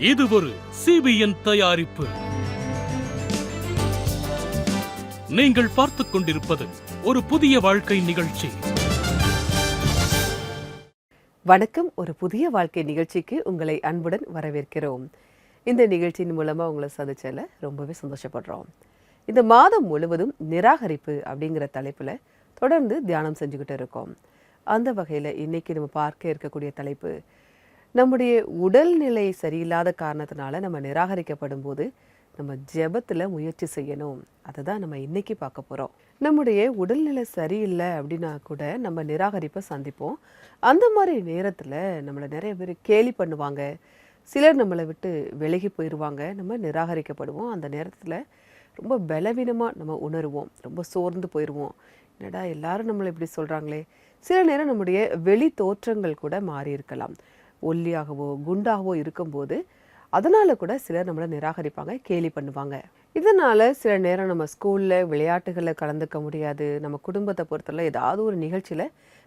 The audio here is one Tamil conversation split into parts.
இது ஒரு CBN தயாரிப்பு. நீங்கள் பார்த்துக் கொண்டிருப்பது ஒரு புதிய வாழ்க்கை நிகழ்ச்சி. வணக்கம். ஒரு புதிய வாழ்க்கை நிகழ்ச்சிக்கு உங்களை அன்புடன் வரவேற்கிறோம். இந்த நிகழ்ச்சியின் மூலமா உங்களை சந்திச்சல ரொம்பவே சந்தோஷப்படுறோம். இந்த மாதம் முழுவதும் நிராகரிப்பு அப்படிங்கிற தலைப்புல தொடர்ந்து தியானம் செஞ்சுக்கிட்டு இருக்கோம். அந்த வகையில இன்னைக்கு நம்ம பார்க்க இருக்கக்கூடிய தலைப்பு, நம்முடைய உடல்நிலை சரியில்லாத காரணத்தினால நம்ம நிராகரிக்கப்படும் போது நம்ம ஜெபத்துல முயற்சி செய்யணும். அதை தான் நம்ம இன்னைக்கு பார்க்க போறோம். நம்முடைய உடல்நிலை சரியில்லை அப்படின்னா கூட நம்ம நிராகரிப்பை சந்திப்போம். அந்த மாதிரி நேரத்துல நம்மளை நிறைய பேர் கேலி பண்ணுவாங்க. சிலர் நம்மளை விட்டு விலகி போயிடுவாங்க. நம்ம நிராகரிக்கப்படுவோம். அந்த நேரத்துல ரொம்ப பலவீனமாக நம்ம உணருவோம். ரொம்ப சோர்ந்து போயிடுவோம். என்னடா எல்லாரும் நம்மளை இப்படி சொல்கிறாங்களே. சில நேரம் நம்முடைய வெளி தோற்றங்கள் கூட மாறி இருக்கலாம். ஒல்லியாகவோ குண்டாகவோ இருக்கும்போது அதனால் கூட சிலர் நம்மளை நிராகரிப்பாங்க, கேலி பண்ணுவாங்க. இதனால் சில நேரம் நம்ம ஸ்கூலில் விளையாட்டுகளில் கலந்துக்க முடியாது. நம்ம குடும்பத்தை பொறுத்தவரை ஏதாவது ஒரு நிகழ்ச்சியில்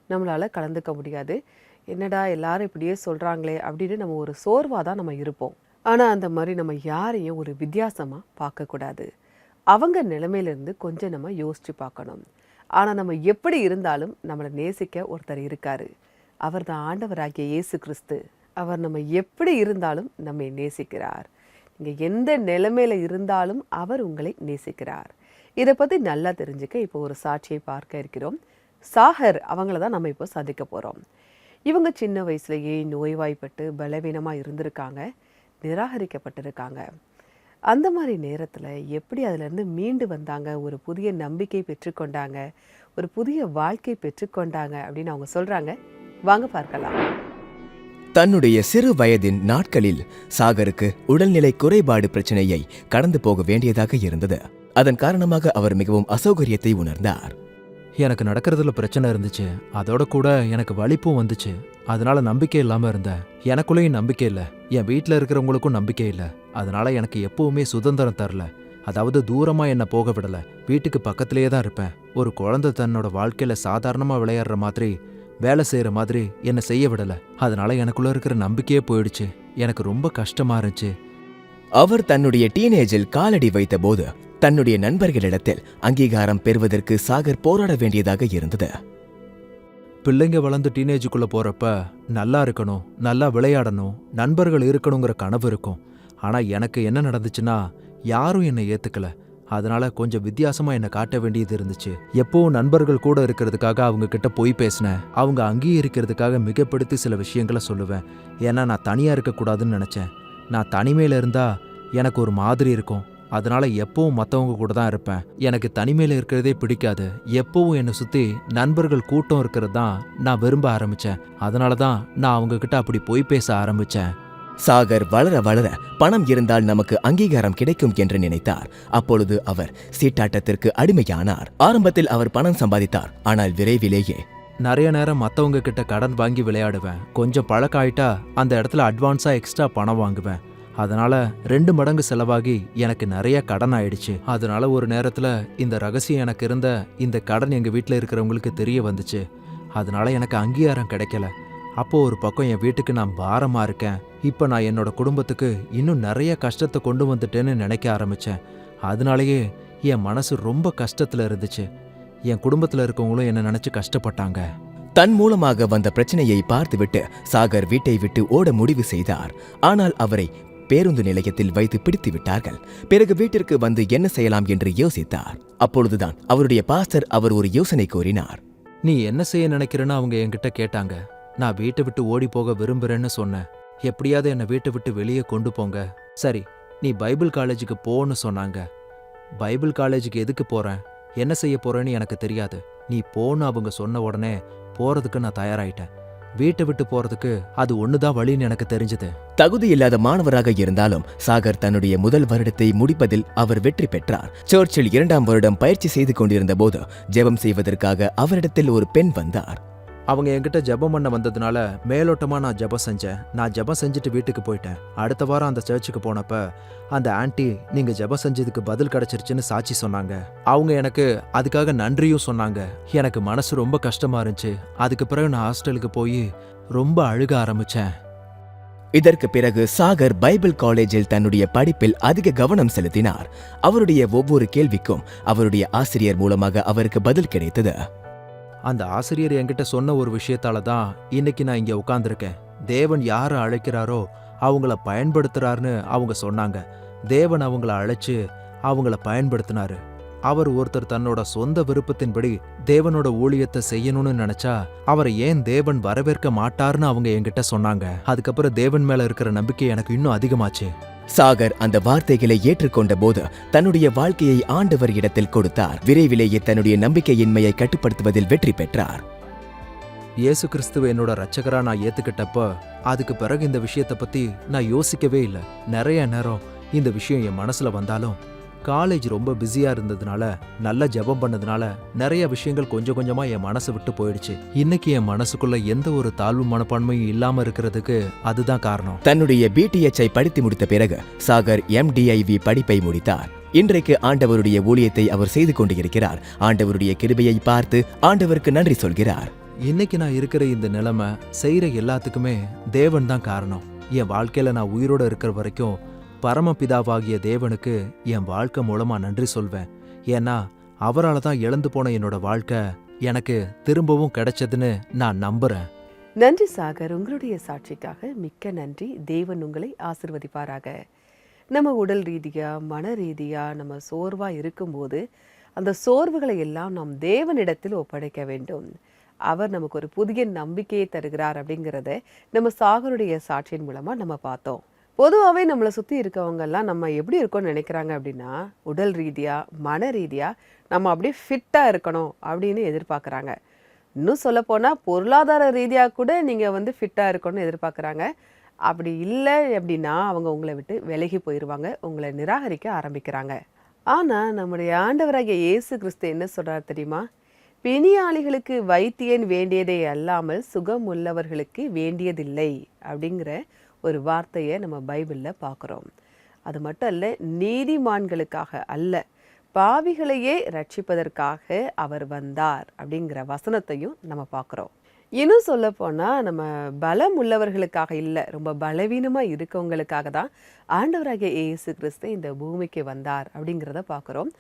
நம்மளால் கலந்துக்க முடியாது. என்னடா எல்லாரும் இப்படியே சொல்கிறாங்களே அப்படின்னு நம்ம ஒரு சோர்வாக தான் நம்ம இருப்போம். ஆனால் அந்த மாதிரி நம்ம யாரையும் ஒரு வித்தியாசமாக பார்க்கக்கூடாது. அவங்க நிலைமையிலேருந்து கொஞ்சம் நம்ம யோசித்து பார்க்கணும். ஆனால் நம்ம எப்படி இருந்தாலும் நம்மளை நேசிக்க ஒருத்தர் இருக்காரு. அவர் தான் ஆண்டவராகிய இயேசு கிறிஸ்து. அவர் நம்ம எப்படி இருந்தாலும் நம்மை நேசிக்கிறார். நீங்கள் எந்த நிலைமையில் இருந்தாலும் அவர் உங்களை நேசிக்கிறார். இதை பற்றி நல்லா தெரிஞ்சுக்க இப்போ ஒரு சாட்சியை பார்க்க இருக்கிறோம். சாகர் அவங்கள தான் நம்ம இப்போ சந்திக்க போகிறோம். இவங்க சின்ன வயசுலேயே நோய்வாய்ப்பட்டு பலவீனமாக இருந்திருக்காங்க, நிராகரிக்கப்பட்டிருக்காங்க. அந்த மாதிரி நேரத்தில் எப்படி அதிலேருந்து மீண்டு வந்தாங்க, ஒரு புதிய நம்பிக்கை பெற்றுக்கொண்டாங்க, ஒரு புதிய வாழ்க்கை பெற்றுக்கொண்டாங்க அப்படின்னு அவங்க சொல்கிறாங்க. வாங்க பார்க்கலாம். தன்னுடைய சிறு வயதின் நாட்களில் சாகருக்கு உடல்நிலை குறைபாடு பிரச்சனையை கடந்து போக வேண்டியதாக இருந்தது. அதன் காரணமாக அவர் மிகவும் அசௌகரியத்தை உணர்ந்தார். எனக்கு நடக்கிறதுல பிரச்சனை இருந்துச்சு. அதோட கூட எனக்கு வலிப்பும் வந்துச்சு. அதனால நம்பிக்கை இல்லாம இருந்தேன். எனக்குள்ளேயும் நம்பிக்கை இல்லை, என் வீட்டில் இருக்கிறவங்களுக்கும் நம்பிக்கை இல்லை. அதனால எனக்கு எப்பவுமே சுதந்திரம் தரல. அதாவது தூரமா என்ன போக விடல. வீட்டுக்கு பக்கத்திலேயே தான் இருப்பேன். ஒரு குழந்தை தன்னோட வாழ்க்கையில சாதாரணமா விளையாடுற மாதிரி, வேலை செய்யற மாதிரி என்ன செய்ய விடல. அதனால எனக்குள்ள இருக்கிற நம்பிக்கையே போயிடுச்சு. எனக்கு ரொம்ப கஷ்டமா இருந்துச்சு. அவர் தன்னுடைய டீனேஜில் காலடி வைத்த போது தன்னுடைய நண்பர்களிடத்தில் அங்கீகாரம் பெறுவதற்கு சாகர் போராட வேண்டியதாக இருந்தது. பிள்ளைங்க வளர்ந்து டீனேஜுக்குள்ள போறப்ப நல்லா இருக்கணும், நல்லா விளையாடணும், நண்பர்கள் இருக்கணுங்கிற கனவு இருக்கும். ஆனா எனக்கு என்ன நடந்துச்சுன்னா, யாரும் என்னை ஏத்துக்கல. அதனால கொஞ்சம் வித்தியாசமா என்னை காட்ட வேண்டியது இருந்துச்சு. எப்பவும் நண்பர்கள் கூட இருக்கிறதுக்காக அவங்க கிட்ட போய் பேசினேன். அவங்க அங்கீகரிக்கிறதுக்காக மிகப்படுத்தி சில விஷயங்களை சொல்லுவேன். ஏன்னா நான் தனியா இருக்கக்கூடாதுன்னு நினைச்சேன். நான் தனிமையில இருந்தா எனக்கு ஒரு மாதிரி இருக்கும். அதனால எப்பவும் மற்றவங்க கூட தான் இருப்பேன். எனக்கு தனிமையில இருக்கிறதே பிடிக்காது. எப்பவும் என்னை சுத்தி நண்பர்கள் கூட்டம் இருக்கிறது தான் நான் விரும்ப ஆரம்பிச்சேன். அதனால தான் நான் அவங்க கிட்ட அப்படி போய் பேச ஆரம்பிச்சேன். சாகர் வளர வளர பணம் இருந்தால் நமக்கு அங்கீகாரம் கிடைக்கும் என்று நினைத்தார். அப்பொழுது அவர் சீட்டாட்டத்திற்கு அடிமையானார். ஆரம்பத்தில் அவர் பணம் சம்பாதித்தார். ஆனால் விரைவிலேயே நிறைய நேரம் மற்றவங்க கிட்ட கடன் வாங்கி விளையாடுவேன். கொஞ்சம் பழக்கம் ஆயிட்டா அந்த இடத்துல அட்வான்ஸா எக்ஸ்ட்ரா பணம் வாங்குவேன். அதனால 2 மடங்கு செலவாகி எனக்கு நிறைய கடன் ஆயிடுச்சு. அதனால ஒரு நேரத்துல இந்த ரகசியம் எனக்கு இருந்த இந்த கடன் எங்க வீட்டில் இருக்கிறவங்களுக்கு தெரிய வந்துச்சு. அதனால எனக்கு அங்கீகாரம் கிடைக்கல. அப்போ ஒரு பக்கம் என் வீட்டுக்கு நான் பாரமா இருக்கேன். இப்போ நான் என்னோட குடும்பத்துக்கு இன்னும் நிறைய கஷ்டத்தை கொண்டு வந்துட்டேன்னு நினைக்க ஆரம்பிச்சேன். அதனாலேயே என் மனசு ரொம்ப கஷ்டத்துல இருந்துச்சு. என் குடும்பத்துல இருக்கவங்களும் என்ன நினைச்சு கஷ்டப்பட்டாங்க. தன் மூலமாக வந்த பிரச்சனையை பார்த்துவிட்டு சாகர் வீட்டை விட்டு ஓட முடிவு செய்தார். ஆனால் அவரை பேருந்து நிலையத்தில் வைத்து பிடித்து விட்டார்கள். பிறகு வீட்டிற்கு வந்து என்ன செய்யலாம் என்று யோசித்தார். அப்பொழுதுதான் அவருடைய பாஸ்டர் அவர் ஒரு யோசனை கூறினார். நீ என்ன செய்ய நினைக்கிறேன்னு அவங்க என்கிட்ட கேட்டாங்க. நான் வீட்டை விட்டு ஓடி போக விரும்புறேன்னு சொன்னேன். எப்படியாவது என்னை வீட்டை விட்டு வெளியே கொண்டு போங்க. சரி, நீ பைபிள் காலேஜுக்கு போன்னு சொன்னாங்க. பைபிள் காலேஜுக்கு எதுக்கு போறேன், என்ன செய்ய போறேன்னு எனக்கு தெரியாது. நீ போன்னு அவங்க சொன்ன உடனே போறதுக்கு நான் தயாராயிட்டேன். வீட்டை விட்டு போறதுக்கு அது ஒண்ணுதான் வழின்னு எனக்கு தெரிஞ்சது. தகுதி இல்லாத மாணவராக இருந்தாலும் சாகர் தன்னுடைய முதல் வருடத்தை முடிப்பதில் அவர் வெற்றி பெற்றார். சர்ச்சில் 2ஆம் வருடம் பயிற்சி செய்து கொண்டிருந்த போது ஜெபம் செய்வதற்காக அவரிடத்தில் ஒரு பெண் வந்தார். அவங்க என்கிட்ட ஜெபம் பண்ண வந்ததுனால மேலோட்டமா நான் ஜெபம் செஞ்சேன். நான் ஜெபம் செஞ்சுட்டு வீட்டுக்கு போயிட்டேன். அடுத்த வாரம் அந்த சர்ச்சுக்கு போனப்ப அந்த ஆன்ட்டி நீங்க ஜெபம் செஞ்சதுக்கு பதில் கிடைச்சிருச்சுன்னு சாட்சி சொன்னாங்க. அவங்க எனக்கு அதுக்காக நன்றியும் சொன்னாங்க. எனக்கு மனசு ரொம்ப கஷ்டமா இருந்துச்சு. அதுக்கு பிறகு நான் ஹாஸ்டலுக்கு போய் ரொம்ப அழுக ஆரம்பிச்சேன். இதற்கு பிறகு சாகர் பைபிள் காலேஜில் தன்னுடைய படிப்பில் அதிக கவனம் செலுத்தினார். அவருடைய ஒவ்வொரு கேள்விக்கும் அவருடைய ஆசிரியர் மூலமாக அவருக்கு பதில் கிடைத்தது. அந்த ஆசிரியர் என்கிட்ட சொன்ன ஒரு விஷயத்தால தான் இன்னைக்கு நான் இங்க உட்கார்ந்திருக்கேன். தேவன் யாரை அழைக்கிறாரோ அவங்கள பயன்படுத்துறாருன்னு அவங்க சொன்னாங்க. தேவன் அவங்கள அழைச்சு அவங்கள பயன்படுத்தினாரு. அவர் ஒருத்தர் தன்னோட சொந்த விருப்பத்தின்படி தேவனோட ஊழியத்தை செய்யணும்னு நினைச்சா அவரை ஏன் தேவன் வரவேற்க மாட்டார்னு அவங்க என்கிட்ட சொன்னாங்க. அதுக்கப்புறம் தேவன் மேல இருக்கிற நம்பிக்கை எனக்கு இன்னும் அதிகமாச்சு. சாகர் அந்த வார்த்தைகளை ஏற்றுக்கொண்ட போது தன்னுடைய வாழ்க்கையை ஆண்டவர் இடத்தில் கொடுத்தார். விரைவிலேயே தன்னுடைய நம்பிக்கையின்மையை கட்டுப்படுத்துவதில் வெற்றி பெற்றார். இயேசு கிறிஸ்துவ என்னோட ரட்சகரா நான் ஏத்துக்கிட்டப்ப அதுக்கு பிறகு இந்த விஷயத்தை பத்தி நான் யோசிக்கவே இல்லை. நிறைய நேரம் இந்த விஷயம் என் மனசுல வந்தாலும் காலேஜ் ரொம்ப பிஸியா இருந்ததுனால, நல்ல ஜெபம் பண்ணதுனால நிறைய விஷயங்கள் கொஞ்சம் கொஞ்சமா என் மனசை விட்டு போயிடுச்சு. இன்னைக்கு என் மனசுக்குள்ள எந்த ஒரு தாழ்வு மனப்பான்மையும் இல்லாம இருக்கிறதுக்கு அதுதான் காரணம். தன்னுடைய பிடிஎச்ஐ படித்து முடித்த பிறகு சாகர் MDIV படிப்பை முடித்தார். இன்றைக்கு ஆண்டவருடைய ஊழியத்தை அவர் செய்து கொண்டு இருக்கிறார். ஆண்டவருடைய கிருபையை பார்த்து ஆண்டவருக்கு நன்றி சொல்கிறார். இன்னைக்கு நான் இருக்கிற இந்த நிலைமை செய்யற எல்லாத்துக்குமே தேவன் தான் காரணம். என் வாழ்க்கையில நான் உயிரோட இருக்கிற வரைக்கும் பரமபிதாவாகிய தேவனுக்கு என் வாழ்க்கை மூலமா நன்றி சொல்வேன். ஏன்னா அவரால் தான் இழந்து போன என்னோட வாழ்க்கை எனக்கு திரும்பவும் கிடைச்சதுன்னு நான் நம்புறேன். நன்றி சாகர், உங்களுடைய சாட்சிக்காக மிக்க நன்றி. தேவன் உங்களை ஆசிர்வதிப்பாராக. நம்ம உடல் ரீதியா மன ரீதியா நம்ம சோர்வா இருக்கும்போது அந்த சோர்வுகளை எல்லாம் நாம் தேவனிடத்தில் ஒப்படைக்க வேண்டும். அவர் நமக்கு ஒரு புதிய நம்பிக்கையை தருகிறார் அப்படிங்கிறத நம்ம சாகருடைய சாட்சியின் மூலமா நம்ம பார்த்தோம். பொதுவாகவே நம்மளை சுற்றி இருக்கவங்கெல்லாம் நம்ம எப்படி இருக்கோம்னு நினைக்கிறாங்க அப்படின்னா, உடல் ரீதியாக மன ரீதியாக நம்ம அப்படியே ஃபிட்டாக இருக்கணும் அப்படின்னு எதிர்பார்க்குறாங்க. இன்னும் சொல்லப்போனால் பொருளாதார ரீதியாக கூட நீங்கள் ஃபிட்டாக இருக்கணும்னு எதிர்பார்க்குறாங்க. அப்படி இல்லை அப்படின்னா அவங்க உங்களை விட்டு விலகி போயிடுவாங்க, உங்களை நிராகரிக்க ஆரம்பிக்கிறாங்க. ஆனால் நம்முடைய ஆண்டவராகிய இயேசு கிறிஸ்து என்ன சொல்கிறார் தெரியுமா? பிணியாளிகளுக்கு வைத்தியன் வேண்டியதே அல்லாமல் சுகம் உள்ளவர்களுக்கு வேண்டியதில்லை அப்படிங்கிற ஒரு வார்த்தையை நம்ம பைபிளில் பார்க்குறோம். அது மட்டும் இல்லை, நீதிமான்களுக்காக அல்ல பாவிகளையே ரட்சிப்பதற்காக அவர் வந்தார் அப்படிங்கிற வசனத்தையும் நம்ம பார்க்குறோம். இன்னும் சொல்லப்போனால் நம்ம பலம் உள்ளவர்களுக்காக இல்லை, ரொம்ப பலவீனமாக இருக்கவங்களுக்காக தான் ஆண்டவராகிய இயேசு கிறிஸ்து இந்த பூமிக்கு வந்தார் அப்படிங்கிறத பார்க்குறோம்.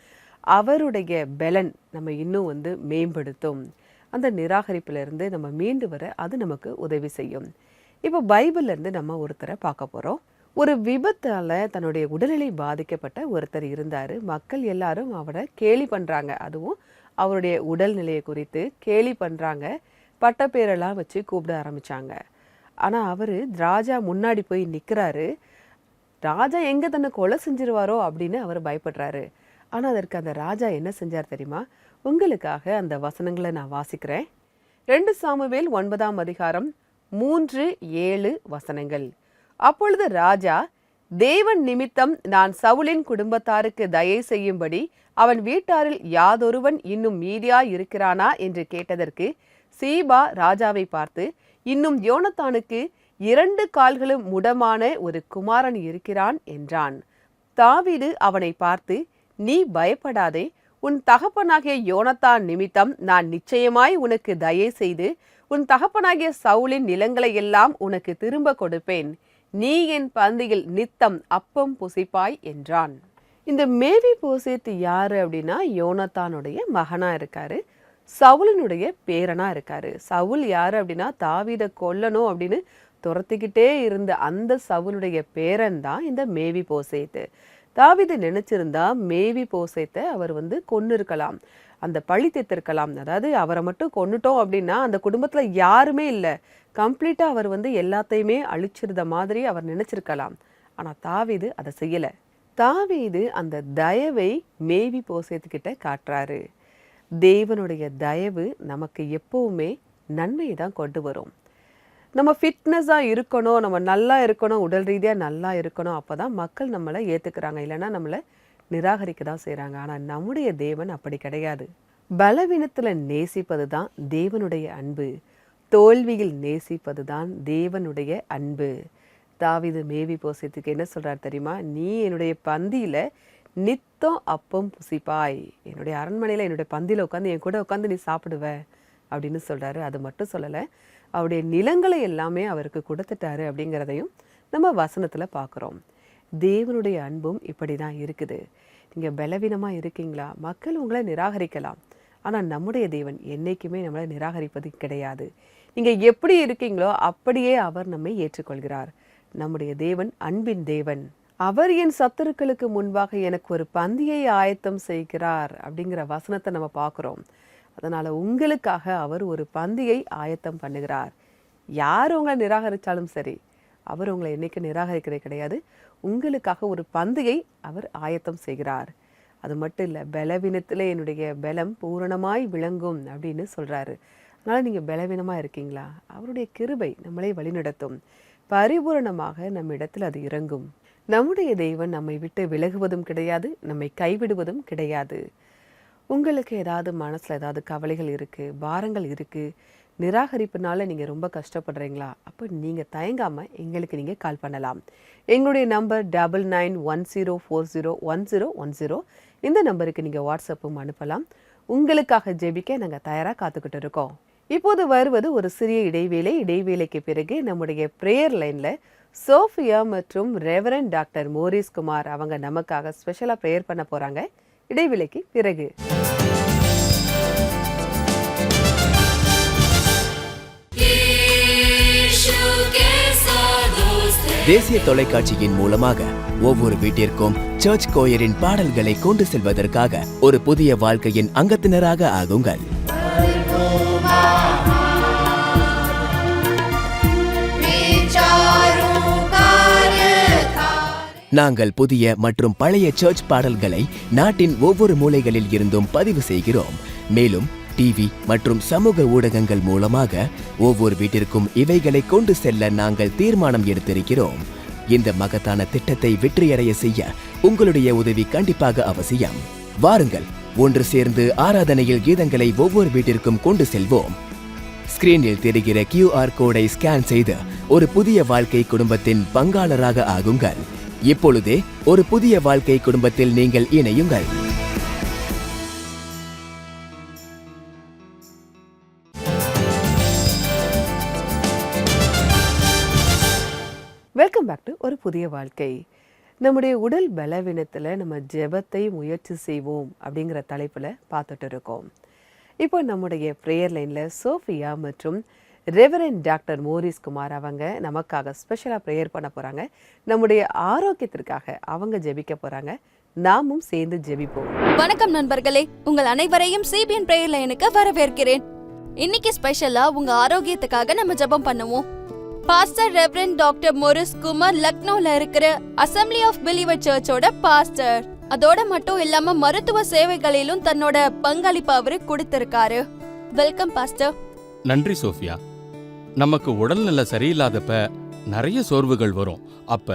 அவருடைய பலன் நம்ம இன்னும் மேம்படுத்தும். அந்த நிராகரிப்பிலிருந்து நம்ம மீண்டு வர அது நமக்கு உதவி செய்யும். இப்போ பைபிள்லேருந்து நம்ம ஒருத்தரை பார்க்க போகிறோம். ஒரு விபத்தால் தன்னுடைய உடல்நிலை பாதிக்கப்பட்ட ஒருத்தர் இருந்தார். மக்கள் எல்லாரும் அவரை கேலி பண்ணுறாங்க. அதுவும் அவருடைய உடல்நிலையை குறித்து கேலி பண்ணுறாங்க. பட்டப்பேரெல்லாம் வச்சு கூப்பிட ஆரம்பித்தாங்க. ஆனால் அவர் ராஜா முன்னாடி போய் நிற்கிறாரு. ராஜா எங்கே தன்னை கொலை செஞ்சிருவாரோ அப்படின்னு அவர் பயப்படுறாரு. ஆனால் அதற்கு அந்த ராஜா என்ன செஞ்சார் தெரியுமா? உங்களுக்காக அந்த வசனங்களை நான் வாசிக்கிறேன். 2 சாமுவேல் 9ஆம் அதிகாரம் 3-7 வசனங்கள். அப்பொழுது ராஜா, தேவன் நிமித்தம் நான் சவுலின் குடும்பத்தாருக்கு தயை செய்யும்படி அவன் வீட்டாரில் யாதொருவன் இன்னும் மீதியாய் இருக்கிறானா என்று கேட்டதற்கு சீபா ராஜாவை பார்த்து, இன்னும் யோனத்தானுக்கு 2 கால்களும் முடமான ஒரு குமாரன் இருக்கிறான் என்றான். தாவீது அவனை பார்த்து, நீ பயப்படாதே, உன் தகப்பனாகிய யோனத்தான் நிமித்தம் நான் நிச்சயமாய் உனக்கு தயை செய்து உன் தகப்பனாகிய சவுலின் நிலங்களை எல்லாம் உனக்கு திரும்ப கொடுப்பேன். நீ என் பந்தியில் நித்தம் அப்பம் புசிப்பாய் என்றான். இந்த மேவி போசேத் யாரு அப்படின்னா, யோனத்தானுடைய மகனா இருக்காரு, சவுலினுடைய பேரனா இருக்காரு. சவுல் யாரு அப்படின்னா, தாவீதை கொல்லணும் அப்படின்னு துரத்திக்கிட்டே இருந்த அந்த சவுலுடைய பேரன் தான் இந்த மேவி போசேத்து. தாவீது நினைச்சிருந்தா மேவி போசேத்தை அவர் கொன்னு இருக்கலாம், அந்த பழி தீர்த்திருக்கலாம். அதாவது அவரை மட்டும் கொன்னுட்டோம் அப்படின்னா அந்த குடும்பத்துல யாருமே இல்லை, கம்ப்ளீட்டா அவர் எல்லாத்தையுமே அழிச்சிருந்த மாதிரி அவர் நினைச்சிருக்கலாம். ஆனா தாவீது அதை செய்யல. தாவீது அந்த தயவை மேவி போசேத்துக்கிட்ட காட்டுறாரு. தேவனுடைய தயவு நமக்கு எப்பவுமே நன்மையை தான் கொண்டு வரும். நம்ம ஃபிட்னஸாக இருக்கணும், நம்ம நல்லா இருக்கணும், உடல் ரீதியாக நல்லா இருக்கணும், அப்போ தான் மக்கள் நம்மளை ஏற்றுக்கிறாங்க. இல்லைன்னா நம்மளை நிராகரிக்க தான் செய்கிறாங்க. ஆனால் நம்முடைய தேவன் அப்படி கிடையாது. பலவீனத்தில் நேசிப்பது தான் தேவனுடைய அன்பு, தோல்வியில் நேசிப்பது தான் தேவனுடைய அன்பு. தாவீது மேவி போசேத்துக்கு என்ன சொல்கிறார் தெரியுமா? நீ என்னுடைய பந்தியில் நித்தம் அப்பம் புசிப்பாய், என்னுடைய அரண்மனையில் என்னுடைய பந்தியில் உட்காந்து என் கூட உட்காந்து நீ சாப்பிடுவ அப்படின்னு சொல்கிறாரு. அது மட்டும் சொல்லலை, அவருடைய நிலங்களை எல்லாமே அவருக்கு கொடுத்துட்டாரு அப்படிங்கிறதையும் நம்ம வசனத்தில் பார்க்குறோம். தேவனுடைய அன்பும் இப்படி தான் இருக்குது. நீங்கள் பலவீனமாக இருக்கீங்களா? மக்கள் உங்களை நிராகரிக்கலாம், ஆனால் நம்முடைய தேவன் என்றைக்குமே நம்மளை நிராகரிப்பது கிடையாது. நீங்கள் எப்படி இருக்கீங்களோ அப்படியே அவர் நம்மை ஏற்றுக்கொள்கிறார். நம்முடைய தேவன் அன்பின் தேவன். அவர் என் சத்துருக்களுக்கு முன்பாக எனக்கு ஒரு பந்தியை ஆயத்தம் செய்கிறார் அப்படிங்கிற வசனத்தை நம்ம பார்க்குறோம். அதனால் உங்களுக்காக அவர் ஒரு பந்தியை ஆயத்தம் பண்ணுகிறார். யார் உங்களை நிராகரித்தாலும் சரி, அவர் உங்களை என்னைக்கு நிராகரிக்கிறதே கிடையாது. உங்களுக்காக ஒரு பந்தியை அவர் ஆயத்தம் செய்கிறார். அது மட்டும் இல்லை, பலவீனத்தில் என்னுடைய பலம் பூரணமாய் விளங்கும் அப்படின்னு சொல்கிறாரு. அதனால் நீங்கள் பலவீனமாக இருக்கீங்களா? அவருடைய கிருபை நம்மளை வழிநடத்தும். பரிபூரணமாக நம்ம இடத்துல அது இறங்கும். நம்முடைய தெய்வன் நம்மை விட்டு விலகுவதும் கிடையாது, நம்மை கைவிடுவதும் கிடையாது. உங்களுக்கு ஏதாவது மனசில் ஏதாவது கவலைகள் இருக்குது, பாரங்கள் இருக்குது, நிராகரிப்புனால நீங்கள் ரொம்ப கஷ்டப்படுறீங்களா? அப்போ நீங்கள் தயங்காமல் எங்களுக்கு நீங்கள் கால் பண்ணலாம். எங்களுடைய நம்பர் 9910401010. இந்த நம்பருக்கு நீங்கள் வாட்ஸ்அப்பும் அனுப்பலாம். உங்களுக்காக ஜெபிக்க நாங்கள் தயாராக காத்துக்கிட்டு இருக்கோம். இப்போது வருவது ஒரு சிறிய இடைவேளை. இடைவேளைக்கு பிறகு நம்முடைய ப்ரேயர் லைனில் சோஃபியா மற்றும் ரெவரண்ட் டாக்டர் மோரிஸ் குமார் அவங்க நமக்காக ஸ்பெஷலாக ப்ரேயர் பண்ண போகிறாங்க. இடைவேளைக்கு பிறகு தேசிய தொலைக்காட்சியின் மூலமாக ஒவ்வொரு வீட்டிற்கும் சர்ச் கோயரின் பாடல்களை கொண்டு செல்வதற்காக ஒரு புதிய வாழ்க்கையின் அங்கத்தினராக ஆகுங்கள். நாங்கள் புதிய மற்றும் பழைய சர்ச் பாடல்களை நாட்டின் ஒவ்வொரு மூலைகளில் இருந்தும் பதிவு செய்கிறோம். மேலும் டிவி மற்றும் சமூக ஊடகங்கள் மூலமாக ஒவ்வொரு வீட்டிற்கும் இவைகளை கொண்டு செல்ல நாங்கள் தீர்மானம் எடுத்திருக்கிறோம். இந்த மகத்தான திட்டத்தை வெற்றியடைய செய்ய உங்களுடைய உதவி கண்டிப்பாக அவசியம். வாருங்கள், ஒன்று சேர்ந்து ஆராதனையில் கீதங்களை ஒவ்வொரு வீட்டிற்கும் கொண்டு செல்வோம். ஸ்கிரீனில் தெரிகிற QR கோடை ஸ்கேன் செய்து ஒரு புதிய வாழ்க்கை குடும்பத்தின் பங்காளராக ஆகுங்கள். இப்பொழுதே ஒரு புதிய வாழ்க்கை குடும்பத்தில் நீங்கள் இணையுங்கள். வெல்கம் பேக் டு ஒரு புதிய வாழ்க்கை. நம்முடைய உடல் பலவீனத்தில் நம்ம ஜெபத்தை முயற்சி செய்வோம் அப்படிங்கிற தலைப்பில் பார்த்துட்டு இருக்கோம். இப்போ நம்முடைய ப்ரேயர் லைனில் சோஃபியா மற்றும் ரெவரண்ட் டாக்டர் மோரிஸ் குமார் அவங்க நமக்காக ஸ்பெஷலாக ப்ரேயர் பண்ண போகிறாங்க. நம்முடைய ஆரோக்கியத்திற்காக அவங்க ஜெபிக்க போகிறாங்க. நாமும் சேர்ந்து ஜெபிப்போம். வணக்கம் நண்பர்களே, உங்கள் அனைவரையும் சிபிஎன் ப்ரேயர் லைனுக்கு வரவேற்கிறேன். இன்னைக்கு ஸ்பெஷலா உங்க ஆரோக்கியத்துக்காக நம்ம ஜெபம் பண்ணுவோம். Pastor reverend doctor Morris Kumar லக்னோல இருக்கிற அசம்பிளி ஆஃப் பிலீவர் சர்ச்சோட பாஸ்டர். அதோட மட்டும் இல்லாம மருத்துவ சேவைகளிலும் தன்னோட பங்களிப்பு அவரு கொடுத்திருக்காரு. Welcome pastor. நன்றி சோஃபியா. நமக்கு உடல்நிலை சரியில்லாதப்ப நிறைய சோர்வுகள் வரும். அப்ப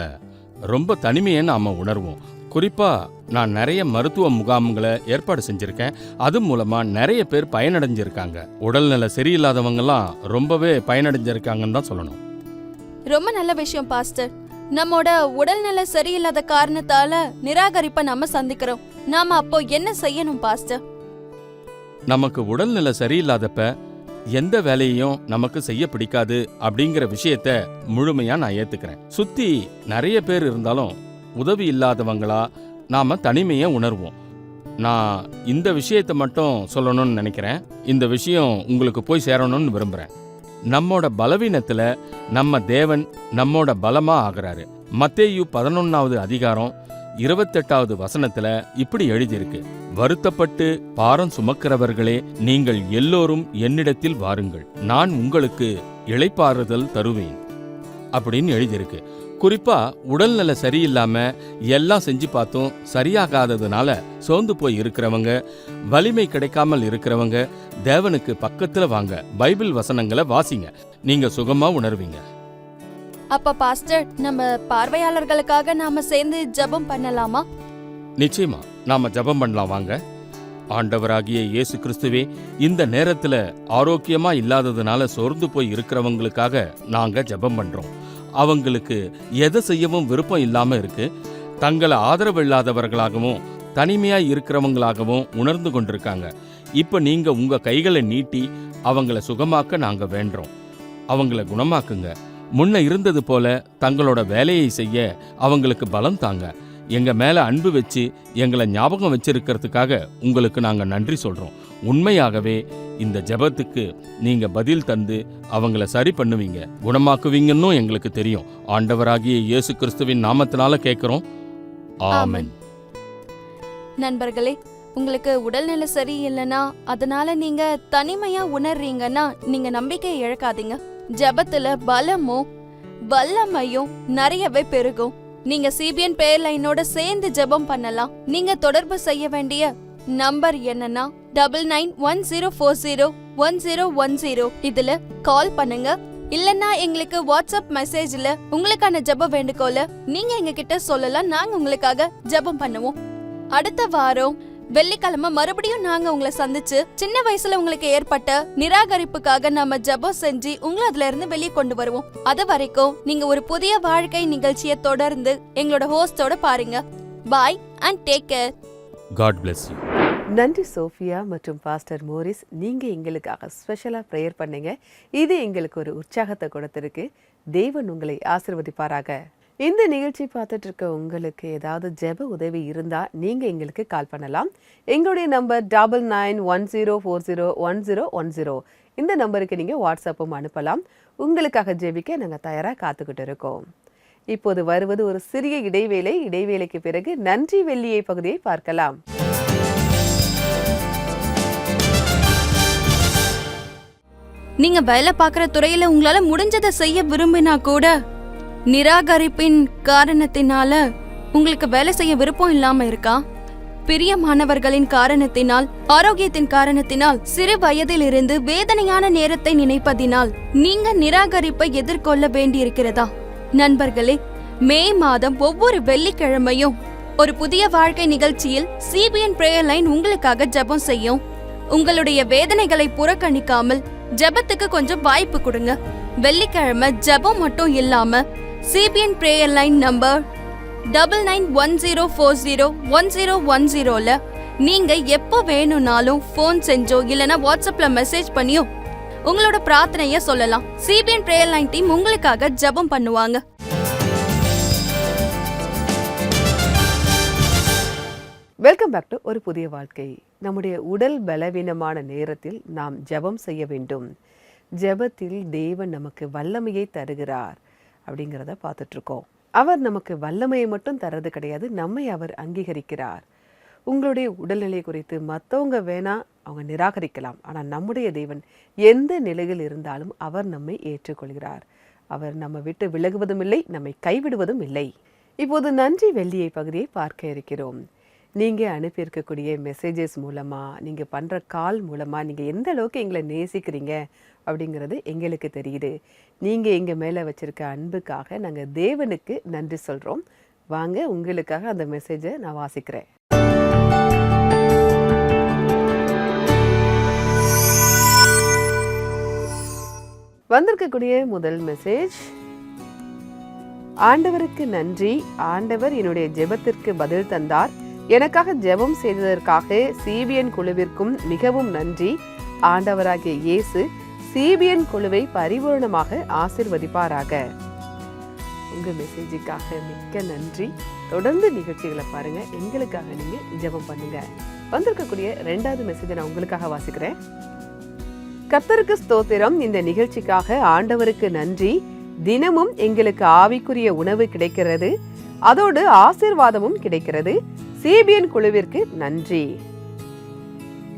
ரொம்ப தனிமையை நாம உணர்வோம். குறிப்பா நான் நிறைய மருத்துவ முகாம்களை ஏற்பாடு செஞ்சிருக்கேன். அது மூலமா நிறைய பேர் பயனடைஞ்சிருக்காங்க. உடல்நிலை சரியில்லாதவங்கலாம் ரொம்பவே பயனடைஞ்சிருக்காங்கன்னு தான் சொல்லணும். ரொம்ப நல்ல விஷயம் பாஸ்டர். நம்மோட உடல்நிலை சரியில்லாத காரணத்தால நிராகரிப்பை நம்ம சந்திக்கிறோம். நாம அப்போ என்ன செய்யணும் பாஸ்டர்? நமக்கு உடல்நிலை சரியில்லாதப்ப எந்த வேலையையும் நமக்கு செய்ய பிடிக்காது அப்படிங்கிற விஷயத்த முழுமையா நான் ஏத்துக்கிறேன். சுத்தி நிறைய பேர் இருந்தாலும் உதவி இல்லாதவங்களா நாம தனிமையை உணர்வோம். நான் இந்த விஷயத்தை மட்டும் சொல்லணும்னு நினைக்கிறேன். இந்த விஷயம் உங்களுக்கு போய் சேரணும்னு விரும்புறேன். நம்மோட பலவீனத்துல நம்ம தேவன் நம்மோட பலமா ஆகிறாரு. மத்தேயு 11வது அதிகாரம் 28வது வசனத்துல இப்படி எழுதியிருக்கு, வருத்தப்பட்டு பாரம் சுமக்கிறவர்களே, நீங்கள் எல்லோரும் என்னிடத்தில் வாருங்கள், நான் உங்களுக்கு இளைப்பாறுதல் தருவேன் அப்படின்னு எழுதியிருக்கு. குறிப்பா உடல்நல சரியில்லாம எல்லாம் செஞ்சு பார்த்தும் சரியாகாததுனால சோர்ந்து போய் இருக்கிறவங்க, வலிமை கிடைக்காமல் இருக்கிறவங்க தேவனுக்கு பக்கத்துல வாங்க, பைபிள் வசனங்களை வாசிங்க, நீங்க சுகமா உணர்வீங்க. அப்ப பாஸ்டர், நம்ம பார்வையாளர்களுக்காக நாம சேர்ந்து ஜெபம் பண்ணலாமா? நிச்சயமா நாம ஜெபம் பண்ணலாம். வாங்க. ஆண்டவராகிய இயேசு கிறிஸ்துவே, இந்த நேரத்துல ஆரோக்கியமா இல்லாததுனால சோர்ந்து போய் இருக்கிறவங்களுக்காக நாங்க ஜெபம் பண்றோம். அவங்களுக்கு எதை செய்யவும் விருப்பம் இல்லாம இருக்கு. தங்களை ஆதரவு இல்லாதவர்களாகவும் தனிமையா இருக்கிறவங்களாகவும் உணர்ந்து கொண்டிருக்காங்க. இப்ப நீங்க உங்க கைகளை நீட்டி அவங்கள சுகமாக்க நாங்க வேண்டுறோம். அவங்கள குணமாக்குங்க. முன்ன இருந்தது போல தங்களோட வேலையை செய்ய அவங்களுக்கு பலம் தாங்க. எங்க மேல அன்பு வச்சு எங்களை ஞாபகம் வச்சிருக்கிறதுக்காக உங்களுக்கு நாங்க நன்றி சொல்றோம். உண்மையாகவே இந்த ஜெபத்துக்கு நீங்க பதில் தந்து அவங்கள சரி பண்ணுவீங்க, குணமாக்குவீங்கன்னு எங்களுக்கு தெரியும். ஆண்டவராகிய இயேசு கிறிஸ்துவின் நாமத்தினால கேட்கிறோம். ஆமென். நண்பர்களே, உங்களுக்கு உடல்நிலை சரியில்லைன்னா அதனால நீங்க தனிமையா உணர்றீங்கன்னா நீங்க நம்பிக்கையை இழக்காதீங்க. ஜெபத்துல பலமும் வல்லமையும் நிறையவே பெருகும். நீங்க சிபிஎன் பிரேயர் லைனோட சேர்ந்து ஜெபம் பண்ணலாம். நீங்க தொடர்பு செய்ய வேண்டிய நம்பர் என்னன்னா 9910401010. இதுல கால் பண்ணுங்க. இல்லன்னா எங்களுக்கு வாட்ஸ்அப் மெசேஜ்ல உங்களுக்கான ஜெப வேண்டுகோள நீங்க எங்க கிட்ட சொல்லலாம். நாங்க உங்களுக்காக ஜெபம் பண்ணுவோம். அடுத்த வாரம் வெள்ளிக்கிழமை மறுபடியும் நாங்க உங்களை சந்திச்சு சின்ன வயசுல உங்களுக்கு ஏற்பட்ட நிராகரிப்புக்காக நாம ஜெபம் செஞ்சு உங்களை அதுல இருந்து வெளியே கொண்டு வருவோம். அது வரைக்கும் நீங்க ஒரு புதிய வாழ்க்கை நிகழ்ச்சியை தொடர்ந்து எங்களோட ஹோஸ்டோட பாருங்க. Bye and take care. God bless you. நன்றி சோஃபியா மற்றும் பாஸ்டர் மோரிஸ், நீங்க எங்களுக்காக ஸ்பெஷலா ப்ரேயர் பண்ணீங்க. இது எங்களுக்கு ஒரு உற்சாகத்தை கொடுத்திருக்கு. தேவன் உங்களை ஆசீர்வதிப்பாராக. இந்த நிகழ்ச்சி பார்த்துட்டு இருக்க உங்களுக்கு ஏதாவது ஜெப உதவி இருந்தா நீங்க எங்களுக்கு கால் பண்ணலாம். எங்களுடைய நம்பர் 9910401010. இந்த நம்பருக்கு நீங்க வாட்ஸ்அப்பும் அனுப்பலாம். உங்களுக்காக ஜெபிக்க நாங்க தயாரா காத்துக்கிட்டு இருக்கோம். இப்போது வருவது ஒரு சிறிய இடைவேளை. இடைவேளைக்கு பிறகு நன்றி வெள்ளியை பகுதியை பார்க்கலாம். நீங்க வேலை பார்க்குற துறையில உங்களால முடிஞ்சதை செய்ய விரும்பினா கூட நிராகரிப்பின் காரணத்தினால உங்களுக்கு வேலை செய்ய விருப்பம் இல்லாம இருக்கா? பிரியமானவர்களின் காரணத்தினால், ஆரோக்கியத்தின் காரணத்தினால், சிறு வயதில் இருந்து வேதனையான நேரத்தை நினைப்பதினால் நீங்க நிராகரிப்பை எதிர்கொள்ள வேண்டியிருக்கிறதா? நண்பர்களே, மே மாதம் ஒவ்வொரு வெள்ளிக்கிழமையும் ஒரு புதிய வாழ்க்கை நிகழ்ச்சியில் சிபிஎன் பிரேயர் லைன் உங்களுக்காக ஜெபம் செய்யும். உங்களுடைய வேதனைகளை புறக்கணிக்காமல் ஜெபத்துக்கு கொஞ்சம் வாய்ப்பு கொடுங்க. வெள்ளிக்கிழமை ஜெபம் மட்டும் இல்லாம சிபிஎன் பிரேயர் லைன் நம்பர் 9910401010ல நீங்க எப்போ வேணும்னாலும் போன் செஞ்சோ இல்லனா வாட்ஸ்அப்ல மெசேஜ் பண்ணியோ உங்களோட பிரார்த்தனைய சொல்லலாம். சிபிஎன் பிரேயர் லைன் டீம் உங்களுக்காக ஜெபம் பண்ணுவாங்க. வெல்கம் பேக் டு ஒரு புதிய வாழ்க்கை. நம்முடைய உடல் பலவீனமான நேரத்தில் நாம் ஜெபம் செய்ய வேண்டும். ஜெபத்தில் தேவன் நமக்கு வல்லமையை தருகிறார் அப்படிங்கிறத பார்த்துட்டு இருக்கோம். அவர் நமக்கு வல்லமையை மட்டும் தர்றது கிடையாது, நம்மை அவர் அங்கீகரிக்கிறார். உங்களுடைய உடல்நிலை குறித்து மற்றவங்க வேணா அவங்க நிராகரிக்கலாம், ஆனால் நம்முடைய தேவன் எந்த நிலையில் இருந்தாலும் அவர் நம்மை ஏற்றுக்கொள்கிறார். அவர் நம்ம விட்டு விலகுவதும் இல்லை, நம்மை கைவிடுவதும் இல்லை. இப்போது நன்றி வெள்ளியை பகுதியை பார்க்க இருக்கிறோம். நீங்கள் அனுப்பியிருக்கக்கூடிய மெசேஜஸ் மூலமாக, நீங்கள் பண்ணுற கால் மூலமாக நீங்கள் எந்த அளவுக்கு எங்களை நேசிக்கிறீங்க அப்படிங்கிறது எங்களுக்கு தெரியுது. நீங்கள் எங்கள் மேலே வச்சுருக்க அன்புக்காக நாங்கள் தேவனுக்கு நன்றி சொல்கிறோம். வாங்க, உங்களுக்காக அந்த மெசேஜை நான் வாசிக்கிறேன். வந்திருக்கக்கூடிய முதல் மெசேஜ்: ஆண்டவருக்கு நன்றி. ஆண்டவர் என்னுடைய ஜெபத்திற்கு பதில் தந்தார். எனக்காக ஜெபம் செய்ததற்காக சிபிஎன் குழுவிற்கும் மிகவும் நன்றி. ஆண்டவராகிய இயேசு சிபிஎன் குழுவை பரிபூர்ணமாக ஆசீர்வதிப்பாராக. உங்க மெசேஜுக்காக மிக்க நன்றி. தொடர்ந்து நிகழ்ச்சிகளை பாருங்க, எங்களுக்காக நீங்க ஜெபம் பண்ணுங்க. வந்திருக்கக்கூடிய 2வது மெசேஜை நான் உங்களுக்காக வாசிக்கிறேன். கர்த்தருக்கு ஸ்தோத்திரம். இந்த நிகழ்ச்சிக்காக ஆண்டவருக்கு நன்றி. தினமும் எங்களுக்கு ஆவிக்குரிய உணவு கிடைக்கிறது, அதோடு ஆசீர்வாதமும் கிடைக்கிறது. சிபிஎன் குழுவிற்கு நன்றி.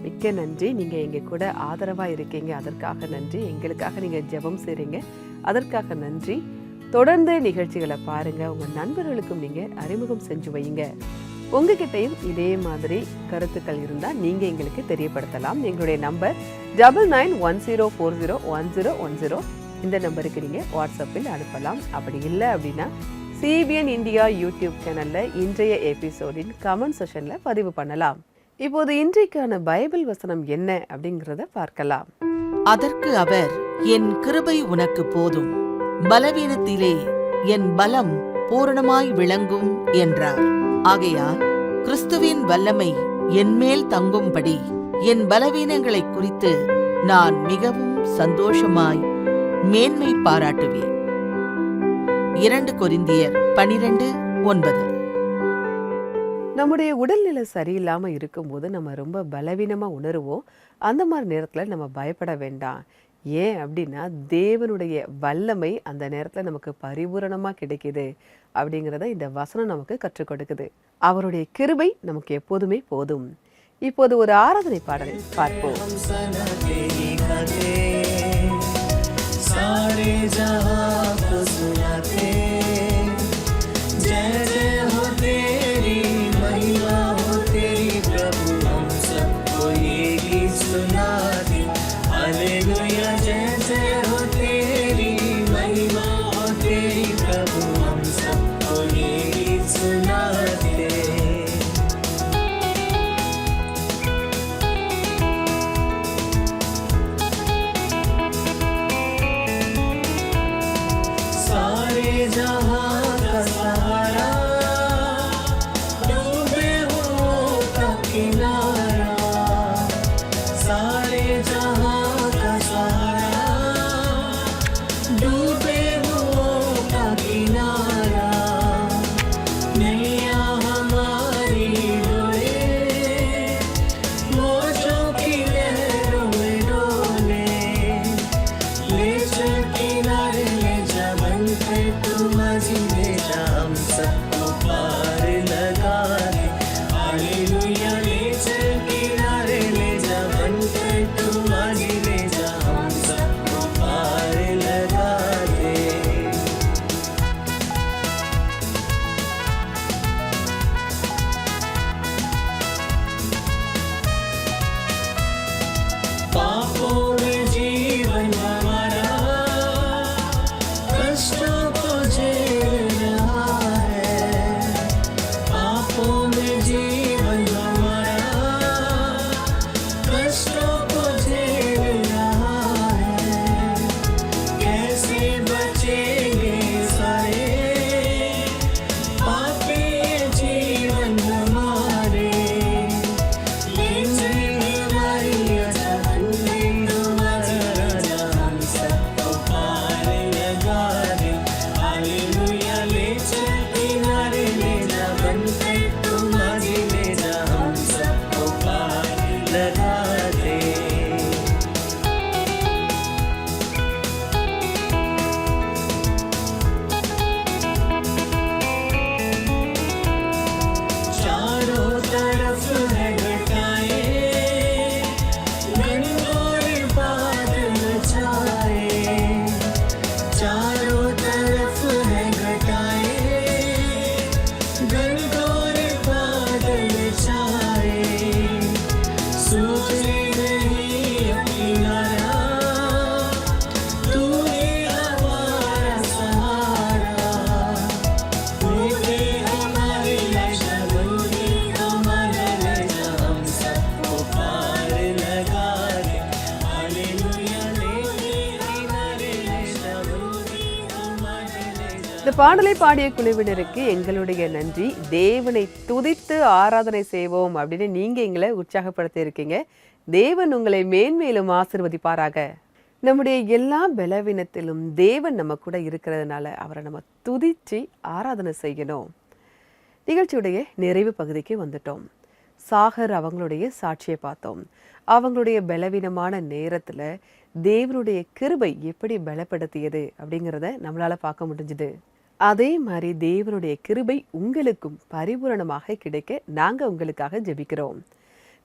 மிக்க நன்றி. நீங்க எங்க கூட ஆதரவா இருக்கீங்க, அதற்காக நன்றி. எங்களுக்காக நீங்க ஜெபம் செய்றீங்க, அதற்காக நன்றி. தொடர்ந்து நிகழ்ச்சிகளை பாருங்க, உங்க நண்பர்களுக்கும் நீங்க அறிமுகம் செஞ்சு வைங்க. உங்ககிட்டையும் இதே மாதிரி கருத்துக்கள் இருந்தா நீங்க எங்களுக்கு தெரியப்படுத்தலாம். எங்களுடைய நம்பர் 9910401010. இந்த நம்பருக்கு நீங்க வாட்ஸ்அப்பில் அனுப்பலாம். அப்படி இல்லை அப்படின்னா சிபிஎன் இந்தியா யூடியூப் சேனல்ல இன்றைய எபிசோடின் கமெண்ட் செஷன்ல பதிவு பண்ணலாம். இப்போது இன்றைக்கான பைபிள் வசனம் என்ன அப்படிங்கறத பார்க்கலாம். அதற்கு அவர், என் கிருபை உனக்கு போதும், பலவீனத்திலே என் பலம் பூரணமாய் விளங்கும் என்றார். ஆகையால் கிறிஸ்துவின் வல்லமை என்மேல் தங்கும்படி என் பலவீனங்களை குறித்து நான் மிகவும் சந்தோஷமாய் மேன்மை பாராட்டுவேன். 2 கொரிந்தியர் 12:9. நம்முடைய உடல்நிலை சரியில்லாம இருக்கும்போது நம்ம ரொம்ப பலவீனமா உணருவோம். அந்த மாதிரி நேரத்துல நம்ம பயப்பட வேண்டாம். ஏன் அப்படின்னா தேவனுடைய வல்லமை அந்த நேரத்துல நமக்கு பரிபூரணமா கிடைக்குது அப்படிங்கிறத இந்த வசனம் நமக்கு கற்றுக் கொடுக்குது. அவருடைய கிருபை நமக்கு எப்போதுமே போதும். இப்போது ஒரு ஆராதனை பாடலை பார்ப்போம். இந்த பாடலை பாடிய குழுவினருக்கு எங்களுடைய நன்றி. தேவனை துதித்து ஆராதனை செய்வோம் அப்படின்னு நீங்க எங்களை உற்சாகப்படுத்தி இருக்கீங்க. தேவன் உங்களை மேன்மேலும் ஆசீர்வதிப்பாராக. நம்முடைய எல்லா பலவீனத்திலும் தேவன் நம்ம கூட இருக்கிறதுனால அவரை நம்ம துதிச்சு ஆராதனை செய்யணும். நிகழ்ச்சியுடைய நிறைவு பகுதிக்கு வந்துட்டோம். சாகர் அவங்களுடைய சாட்சியை பார்த்தோம். அவங்களுடைய பலவீனமான நேரத்துல தேவனுடைய கிருபை எப்படி பலப்படுத்தியது அப்படிங்கிறத நம்மளால பார்க்க முடிஞ்சுது. அதே மாதிரி தேவனுடைய கிருபை உங்களுக்கும் பரிபூரணமாக கிடைக்க நாங்க உங்களுக்காக ஜெபிக்கிறோம்.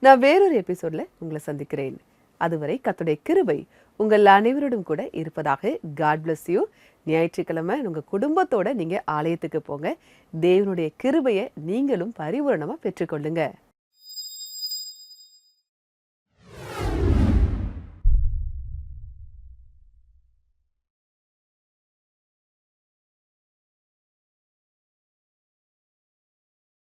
நான் வேறொரு எபிசோட்ல உங்களை சந்திக்கிறேன். அதுவரை கர்த்தருடைய கிருபை உங்கள் அனைவரோடும் கூட இருப்பதாக. God bless you. ஞாயிற்றுக்கிழமை உங்க குடும்பத்தோட நீங்க ஆலயத்துக்கு போங்க. தேவனுடைய கிருபையை நீங்களும் பரிபூரணமா பெற்றுக்கொள்ளுங்க.